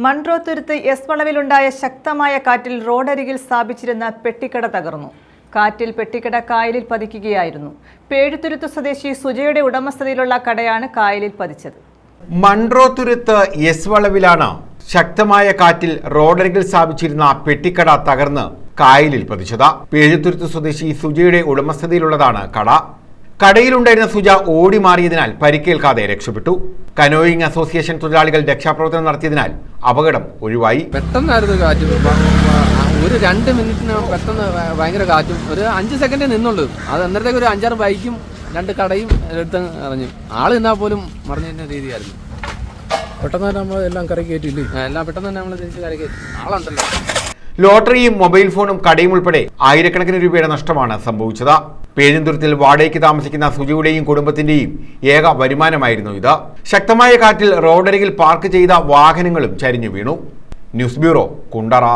Munroturuttu S വളവിലുണ്ടായ ശക്തമായ കാറ്റിൽ റോഡരികിൽ സ്ഥാപിച്ചിരുന്ന പെട്ടിക്കട തകർന്നു. കാറ്റിൽ പെട്ടിക്കട കായലിൽ പതിക്കുകയായിരുന്നു. പേഴുത്തുരുത്ത് സ്വദേശി സുജയുടെ ഉടമസ്ഥതയിലുള്ള കടയാണ് കായലിൽ പതിച്ചത്. മൺട്രോത്തുരുത്ത് എസ് വളവിലാണ് ശക്തമായ കാറ്റിൽ റോഡരികിൽ സ്ഥാപിച്ചിരുന്ന പെട്ടിക്കട തകർന്ന് കായലിൽ പതിച്ചത്. പേഴുത്തുരുത്ത് സ്വദേശി സുജയുടെ ഉടമസ്ഥതയിലുള്ളതാണ് കട. കടയിലുണ്ടായിരുന്ന സുജ ഓടി മാറിയതിനാൽ പരിക്കേൽക്കാതെ രക്ഷപ്പെട്ടു. കനോയിങ് അസോസിയേഷൻ തൊഴിലാളികൾ രക്ഷാപ്രവർത്തനം നടത്തിയതിനാൽ അപകടം ഒഴിവായി. പെട്ടെന്നായിരുന്നു കാറ്റ്. ഒരു 2 മിനിറ്റിന് പെട്ടെന്ന് ഭയങ്കര കാറ്റും ഒരു 5 സെക്കൻഡേ നിന്നുള്ളൂ. അത് അന്നേരത്തേക്ക് ഒരു 5-6 ബൈക്കും 2 കടയും എടുത്ത് അറിഞ്ഞു. ആള് നിന്നാൽ പോലും മറിഞ്ഞ രീതിയായിരുന്നു. പെട്ടെന്ന് തന്നെ നമ്മൾ എല്ലാം കരയ്ക്ക് കയറ്റില്ലേ? എല്ലാം പെട്ടെന്ന് തന്നെ നമ്മൾ തിരിച്ച് കരയ്ക്ക് ആളുണ്ടല്ലോ. ലോട്ടറിയും മൊബൈൽ ഫോണും കടയും ഉൾപ്പെടെ ആയിരക്കണക്കിന് രൂപയുടെ നഷ്ടമാണ് സംഭവിച്ചത്. പേഴുന്തുരുത്തിൽ വാടകയ്ക്ക് താമസിക്കുന്ന സുജിയുടെയും കുടുംബത്തിന്റെയും ഏക വരുമാനമായിരുന്നു ഇത്. ശക്തമായ കാറ്റിൽ റോഡരികിൽ പാർക്ക് ചെയ്ത വാഹനങ്ങളും ചരിഞ്ഞു വീണു. News bureau, Kundara.